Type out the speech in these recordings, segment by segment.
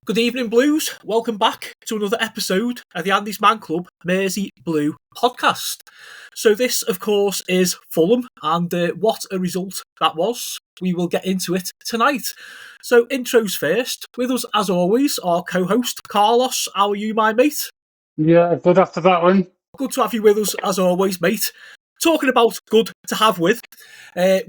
Good evening, Blues. Welcome back to another episode of the Andy's Man Club Mersey Blue podcast. So this, of course, is Fulham, and what a result that was. We will get into it tonight. So intros first. With us, as always, our co-host, Carlos. How are you, my mate? Yeah, good after that one. Good to have you with us, as always, mate. Talking about good to have with,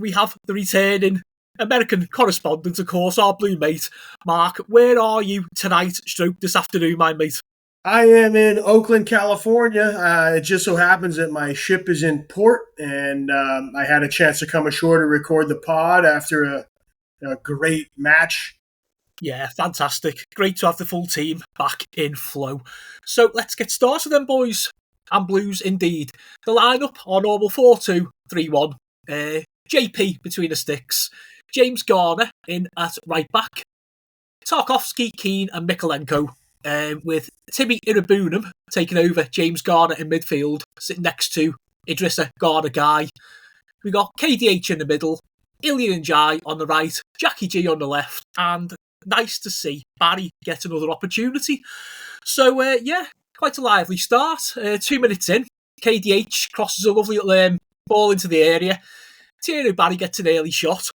we have the returning American correspondent, of course, our blue mate, Mark. Where are you tonight, this afternoon, my mate? I am in Oakland, California. It just so happens that my ship is in port, and I had a chance to come ashore to record the pod after a great match. Yeah, fantastic. Great to have the full team back in flow. So let's get started then, boys. And Blues, indeed. The lineup, our normal 4-2-3-1. JP between the sticks. James Garner in at right back. Tarkowski, Keane and Mikolenko, with Timmy Irabunam taking over James Garner in midfield, sitting next to Idrissa Garner Guy. We got KDH in the middle, Ilian Njai on the right, Jackie G on the left, and nice to see Barry get another opportunity. So, quite a lively start. 2 minutes in, KDH crosses a lovely little ball into the area. Thierry Barry gets an early shot.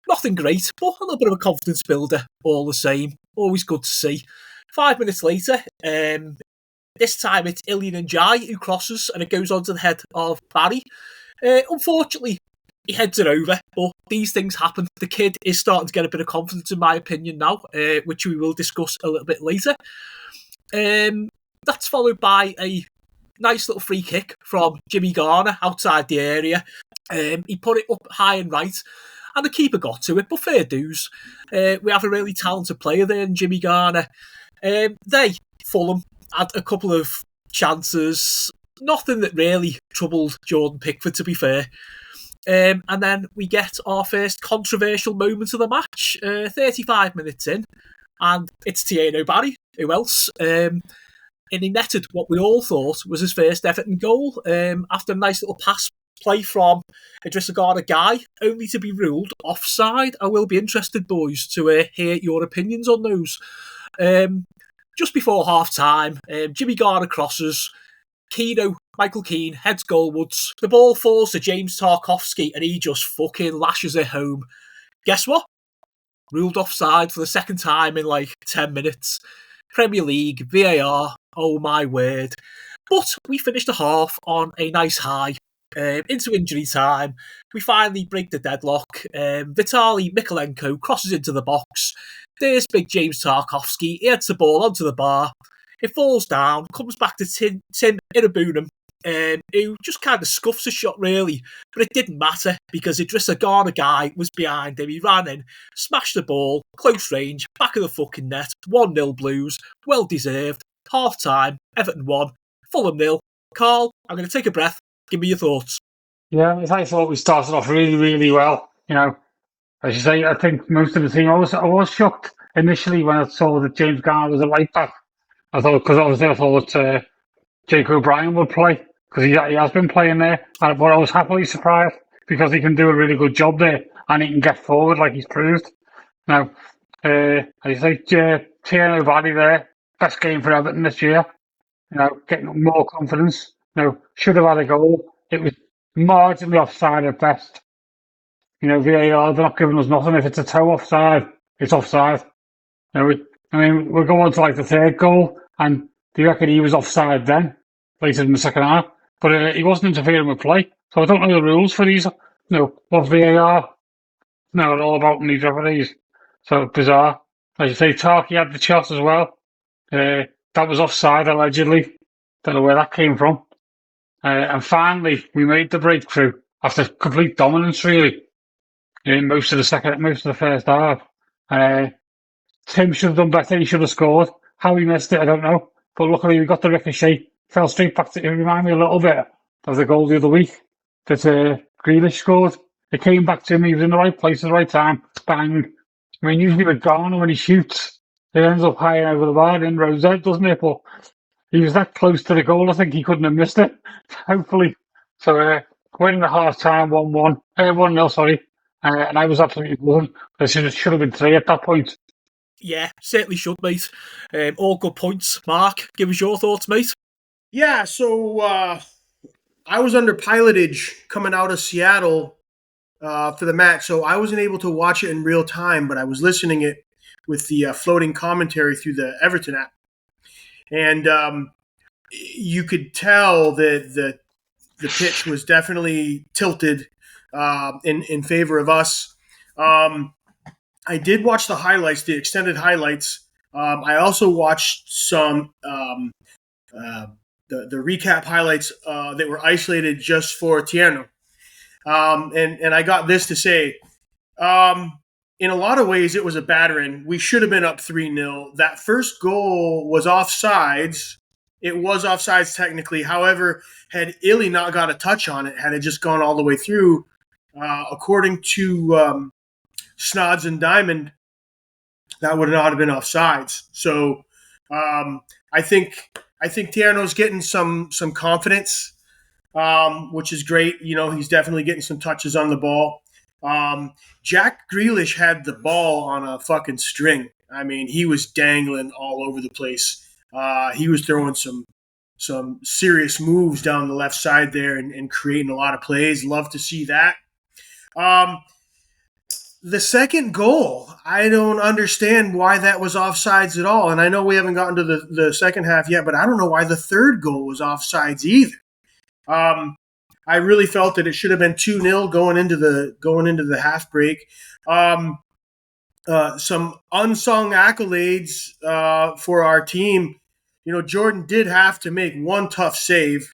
Nothing great, but a little bit of a confidence builder all the same. Always good to see. 5 minutes later, this time it's Ilian Njai who crosses and it goes onto the head of Barry. Unfortunately, he heads it over, but these things happen. The kid is starting to get a bit of confidence, in my opinion, now, which we will discuss a little bit later. That's followed by a nice little free kick from Jimmy Garner outside the area. He put it up high and right, and the keeper got to it, but fair dues. We have a really talented player there in Jimmy Garner. Fulham, had a couple of chances. Nothing that really troubled Jordan Pickford, to be fair. And then we get our first controversial moment of the match, 35 minutes in, and it's Thierry Barry. Who else? And he netted what we all thought was his first Everton goal after a nice little pass play from Idrissa Garner Guy, only to be ruled offside. I will be interested, boys, to hear your opinions on those. Just before half-time, Jimmy Garner crosses, Michael Keane heads goalwards, the ball falls to James Tarkowski and he just fucking lashes it home. Guess what? Ruled offside for the second time in like 10 minutes. Premier League, VAR, oh my word. But we finished the half on a nice high. Into injury time, we finally break the deadlock. Vitaly Mikolenko crosses into the box. There's big James Tarkowski. He heads the ball onto the bar. It falls down, comes back to Tim Irabunam, who just kind of scuffs a shot, really. But it didn't matter because Idrissa Garner Guy was behind him. He ran in, smashed the ball, close range, back of the fucking net. 1-0 Blues, well deserved. Half time, Everton 1, Fulham 0. Carl, I'm going to take a breath. Give me your thoughts. Yeah, I thought we started off really, really well. You know, as you say, I think most of the team. I was shocked initially when I saw that James Garner was a right back. I thought Jake O'Brien would play because he has been playing there. But I was happily surprised because he can do a really good job there and he can get forward like he's proved. Now, as you say, Thierry Barry there, best game for Everton this year. You know, getting more confidence. No, should have had a goal. It was marginally offside at best. You know, VAR, they're not giving us nothing. If it's a toe offside, it's offside. You know, we'll go on to like the third goal, and do you reckon he was offside then, later in the second half? But he wasn't interfering with play. So I don't know the rules for these. What VAR know all about in these referees. So bizarre. As you say, Tarky had the shot as well. That was offside, allegedly. Don't know where that came from. And finally, we made the breakthrough after complete dominance, really, in most of the first half. Tim should have done better. He should have scored. How he missed it, I don't know. But luckily, we got the ricochet. Fell straight back to it. Reminded me a little bit of the goal the other week that Grealish scored. It came back to him. He was in the right place at the right time. Bang. I mean, usually with Garner, when he shoots, it ends up high over the bar in Rosette, doesn't it? But he was that close to the goal, I think he couldn't have missed it. Hopefully. So, winning the half time 1-0, sorry. And I was absolutely buzzing. There should have been 3 at that point. Yeah, certainly should, mate. All good points. Mark, give us your thoughts, mate. Yeah, so I was under pilotage coming out of Seattle for the match, so I wasn't able to watch it in real time, but I was listening it with the floating commentary through the Everton app, and you could tell that the pitch was definitely tilted in favor of us. I did watch the highlights, the extended highlights. I also watched some uh, the recap highlights that were isolated just for Tierno. And I got this to say. In a lot of ways, it was a battering. We should have been up 3-0. That first goal was offsides. It was offsides technically. However, had Illy not got a touch on it, had it just gone all the way through, according to Snods and Diamond, that would not have been offsides. So I think Tierno's getting some confidence, which is great. You know, he's definitely getting some touches on the ball. Jack Grealish had the ball on a fucking string. I mean, he was dangling all over the place. He was throwing some serious moves down the left side there and creating a lot of plays. Love to see that. The second goal, I don't understand why that was offsides at all. And I know we haven't gotten to the second half yet, but I don't know why the third goal was offsides either. I really felt that it should have been 2-0 going into the half break. Some unsung accolades for our team. You know, Jordan did have to make one tough save.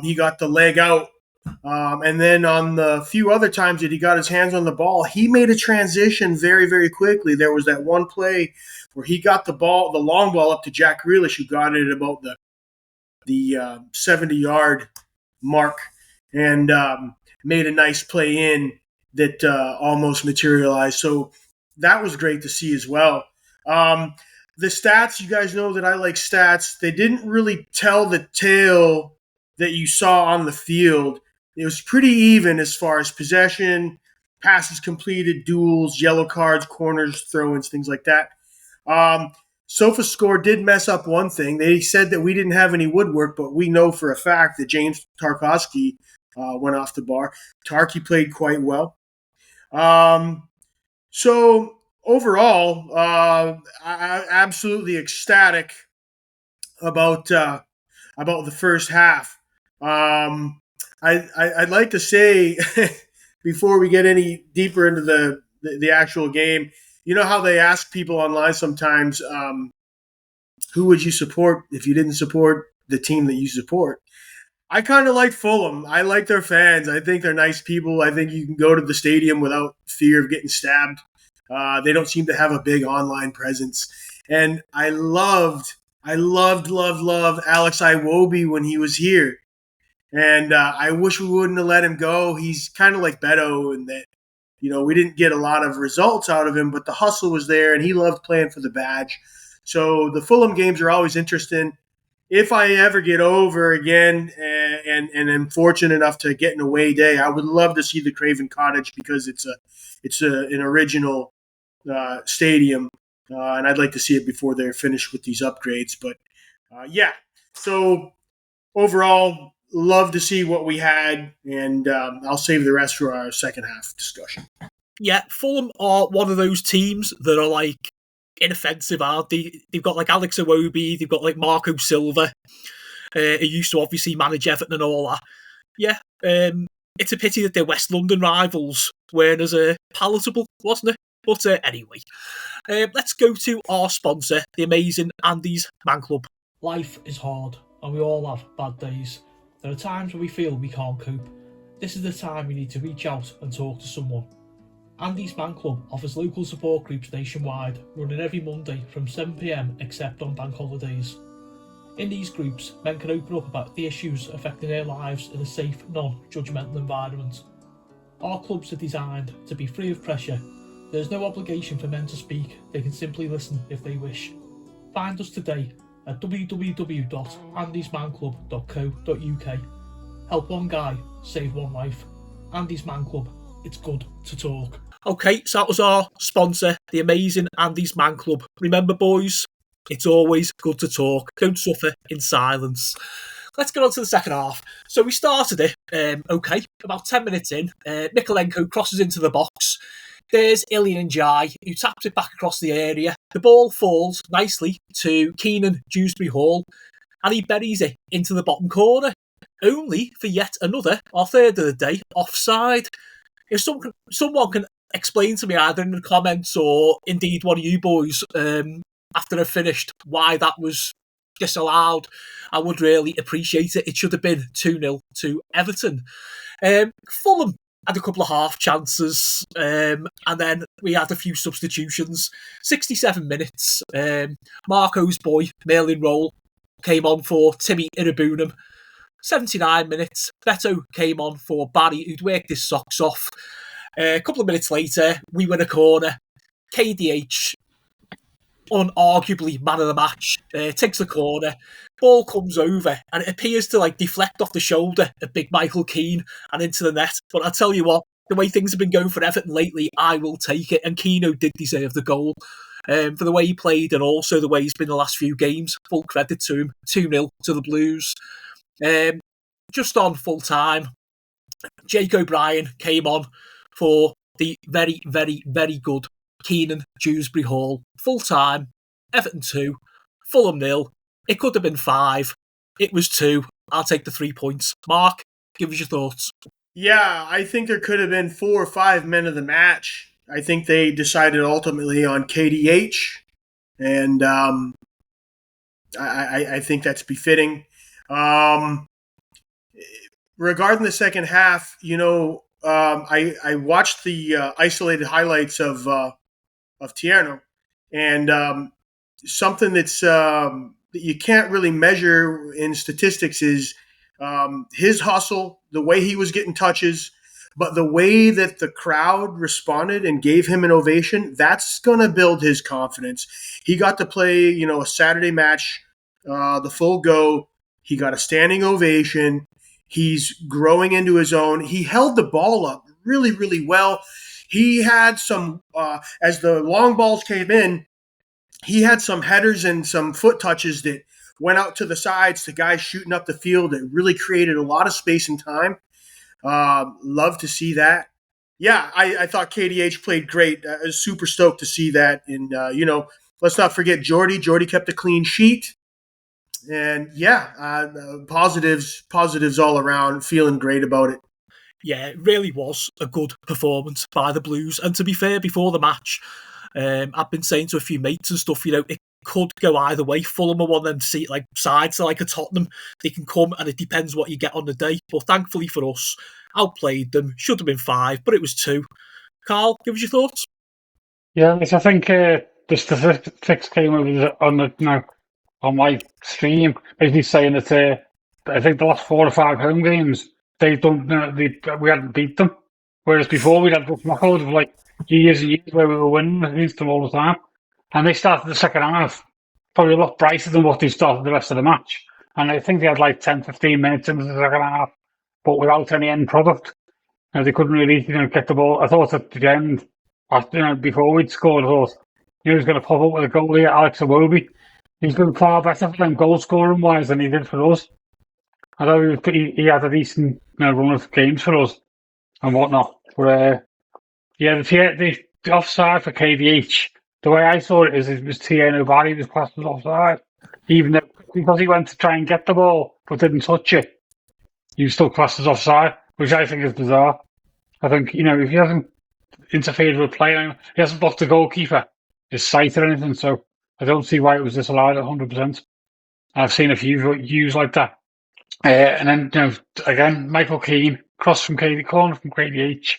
He got the leg out. And then on the few other times that he got his hands on the ball, he made a transition very, very quickly. There was that one play where he got the long ball up to Jack Grealish, who got it at about the 70-yard mark and made a nice play in that almost materialized. So that was great to see as well. The stats, you guys know that I like stats. They didn't really tell the tale that you saw on the field. It was pretty even as far as possession, passes completed, duels, yellow cards, corners, throw-ins, things like that. SofaScore did mess up one thing. They said that we didn't have any woodwork, but we know for a fact that James Tarkowski went off the bar. Tarky played quite well. So overall, I'm absolutely ecstatic about the first half. I'd like to say before we get any deeper into the actual game, you know how they ask people online sometimes, who would you support if you didn't support the team that you support? I kind of like Fulham. I like their fans. I think they're nice people. I think you can go to the stadium without fear of getting stabbed. They don't seem to have a big online presence. And I loved Alex Iwobi when he was here. And I wish we wouldn't have let him go. He's kind of like Beto in that, you know, we didn't get a lot of results out of him, but the hustle was there, and he loved playing for the badge. So the Fulham games are always interesting. If I ever get over again and am fortunate enough to get an away day, I would love to see the Craven Cottage because it's an original stadium, and I'd like to see it before they're finished with these upgrades. But yeah, so overall, love to see what we had, and I'll save the rest for our second half discussion. Yeah, Fulham are one of those teams that are like inoffensive, aren't they? They've got like Alex Iwobi, they've got like Marco Silva, who used to obviously manage Everton and all that. Yeah, it's a pity that their West London rivals weren't as palatable, wasn't it? But anyway, let's go to our sponsor, the amazing Andy's Man Club. Life is hard, and we all have bad days. There are times when we feel we can't cope. This is the time you need to reach out and talk to someone. Andy's Man Club offers local support groups nationwide, running every Monday from 7pm except on bank holidays. In these groups, men can open up about the issues affecting their lives in a safe, non-judgmental environment. Our clubs are designed to be free of pressure. There is no obligation for men to speak, they can simply listen if they wish. Find us today at www.andysmanclub.co.uk. Help one guy, save one life. Andy's Man Club, it's good to talk. Okay, so that was our sponsor, the amazing Andy's Man Club. Remember, boys, it's always good to talk. Don't suffer in silence. Let's get on to the second half. So we started it, okay, about 10 minutes in. Mikolenko crosses into the box. There's Ilian Njai, who taps it back across the area. The ball falls nicely to Keenan Dewsbury Hall, and he buries it into the bottom corner, only for yet another, our third of the day, offside. If someone can explain to me either in the comments or indeed one of you boys after I've finished why that was disallowed, I would really appreciate it. It should have been 2-0 to Everton. Fulham had a couple of half chances, and then we had a few substitutions. 67 minutes, Marco's boy, Merlin Roll, came on for Timmy Irabunam. 79 minutes, Beto came on for Barry, who'd worked his socks off. A couple of minutes later, we win a corner. KDH, unarguably man of the match, takes the corner. Ball comes over, and it appears to deflect off the shoulder of big Michael Keane and into the net. But I tell you what, the way things have been going for Everton lately, I will take it. And Keano did deserve the goal for the way he played and also the way he's been the last few games. Full credit to him. 2-0 to the Blues. Just on full time, Jake O'Brien came on for the very, very, very good Keenan Dewsbury Hall. Full time, Everton 2, Fulham 0. It could have been 5. It was 2. I'll take the 3 points. Mark, give us your thoughts. Yeah, I think there could have been 4 or 5 men of the match. I think they decided ultimately on KDH, and I think that's befitting. Regarding the second half, I watched the isolated highlights of Tierno, and something that's that you can't really measure in statistics is his hustle, the way he was getting touches, but the way that the crowd responded and gave him an ovation, that's going to build his confidence. He got to play, a Saturday match, the full go. He got a standing ovation. He's growing into his own. He held the ball up really, really well. He had some, as the long balls came in, he had some headers and some foot touches that went out to the sides to guys shooting up the field. It really created a lot of space and time. Love to see that. Yeah, I thought KDH played great. I was super stoked to see that. And, let's not forget Jordy. Jordy kept a clean sheet. And, positives all around. Feeling great about it. Yeah, it really was a good performance by the Blues. And to be fair, before the match, I've been saying to a few mates and stuff, it could go either way. Fulham are one of them sides like a Tottenham. They can come and it depends what you get on the day. But thankfully for us, outplayed them. Should have been 5, but it was 2. Carl, give us your thoughts. Yeah, I think the statistics came over on my stream, basically saying that I think the last 4 or 5 home games we hadn't beat them, whereas before we'd had records of years and years where we were winning against them all the time, and they started the second half probably a lot brighter than what they started the rest of the match, and I think they had 10-15 minutes into the second half, but without any end product. They couldn't really get the ball. I thought at the end, before we'd scored, I thought he was going to pop up with a goal here, Alex Iwobi. He's been far better for them goal scoring wise than he did for us. I thought he had a decent run of games for us and whatnot. But the offside for KDH, the way I saw it was Tierno Barry was classed as offside. Even though, because he went to try and get the ball but didn't touch it, he was still classed as offside, which I think is bizarre. I think, if he hasn't interfered with play, he hasn't blocked the goalkeeper, his sight or anything, so I don't see why it was disallowed at 100%. I've seen a few views like that. And then, again, Michael Keane, corner from KDH,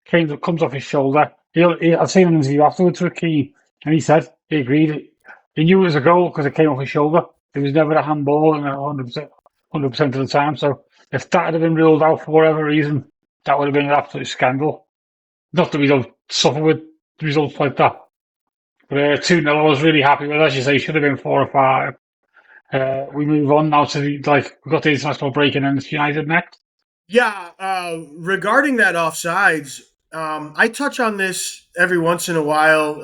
Keane comes off his shoulder. I've seen an interview afterwards with Keane, and he said he agreed. He knew it was a goal because it came off his shoulder. It was never a handball 100% of the time. So if that had been ruled out for whatever reason, that would have been an absolute scandal. Not that we don't suffer with results like that. But 2-0, I was really happy with. As you say, should have been 4 or 5. We move on now to we got the international break and then it's United next. Yeah, regarding that offsides, I touch on this every once in a while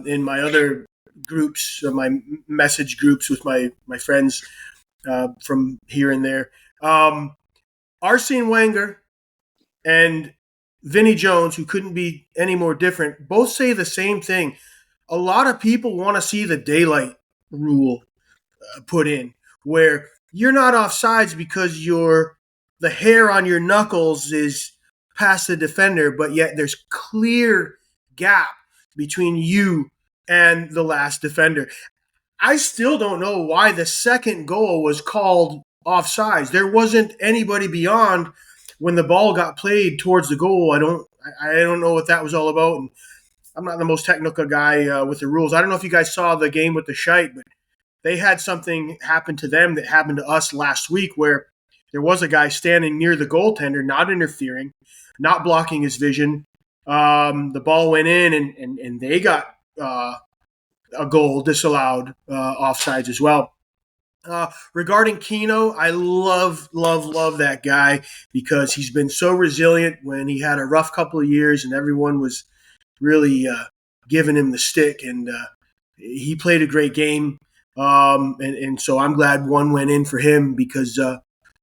in my other groups, my message groups with my friends from here and there. Arsene Wenger and Vinnie Jones, who couldn't be any more different, both say the same thing. A lot of people want to see the daylight rule put in, where you're not offsides because the hair on your knuckles is past the defender, but yet there's clear gap between you and the last defender. I still don't know why the second goal was called offsides. There wasn't anybody beyond when the ball got played towards the goal. I don't know what that was all about. And I'm not the most technical guy with the rules. I don't know if you guys saw the game with the Shite, but they had something happen to them that happened to us last week where there was a guy standing near the goaltender, not interfering, not blocking his vision. The ball went in, and they got a goal disallowed offsides as well. Regarding Keno, I love that guy because he's been so resilient when he had a rough couple of years and everyone was really giving him the stick, and he played a great game. And so I'm glad one went in for him because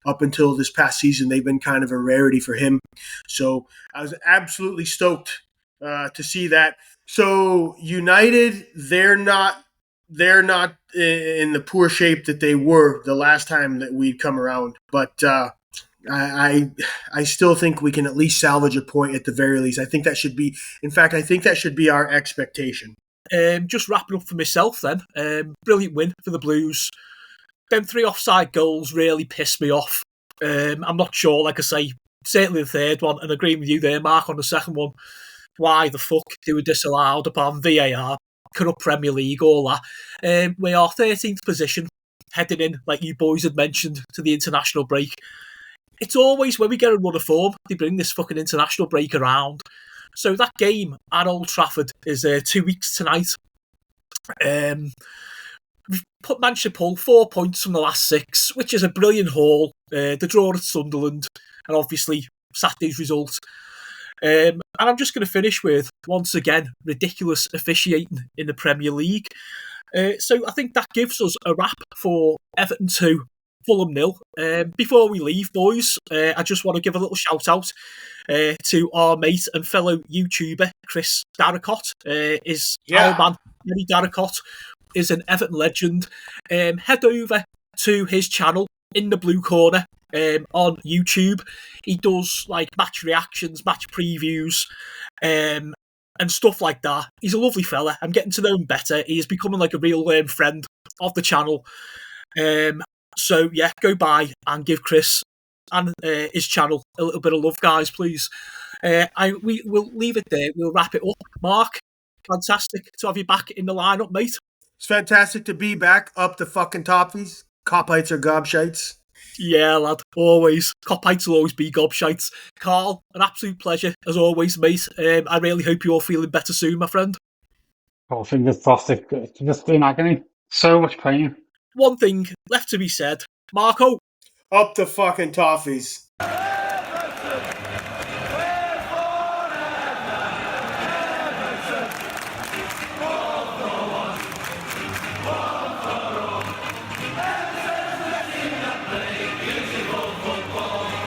up until this past season, they've been kind of a rarity for him. So I was absolutely stoked to see that. So United, they're not in the poor shape that they were the last time that we'd come around. But I still think we can at least salvage a point at the very least. I think that should be, in fact, I think that should be our expectation. Just wrapping up for myself then. Brilliant win for the Blues. Them 3 offside goals really pissed me off. I'm not sure, like I say, certainly the third one, and agreeing with you there, Mark, on the second one. Why the fuck they were disallowed upon VAR, corrupt Premier League, all that. We are 13th position, heading in, like you boys had mentioned, to the international break. It's always when we get a run of form, they bring this fucking international break around. So that game at Old Trafford is 2 weeks tonight. We've put Manchester Pull 4 points from the last 6, which is a brilliant haul. The draw at Sunderland, and obviously Saturday's result. And I'm just going to finish with, once again, ridiculous officiating in the Premier League. So I think that gives us a wrap for Everton 2, Fulham 0. Before we leave, boys, I just want to give a little shout out to our mate and fellow YouTuber, Chris Darracott. Our man, Kenny Darracott, is an Everton legend. Head over to his channel, In the Blue Corner, on YouTube. He does like match reactions, match previews, and stuff like that. He's a lovely fella. I'm getting to know him better. He is becoming like a real friend of the channel. So yeah, go by and give Chris and his channel a little bit of love, guys, please. We will leave it there. We'll wrap it up. Mark, fantastic to have you back in the lineup, mate. It's fantastic to be back up the fucking toppies. Copites or gobshites. Yeah, lad, always. Copites will always be gobshites. Carl, an absolute pleasure, as always, mate. I really hope you're feeling better soon, my friend. Oh, fingers crossed. It's just been agony. So much pain. One thing left to be said. Marco. Up the fucking toffees.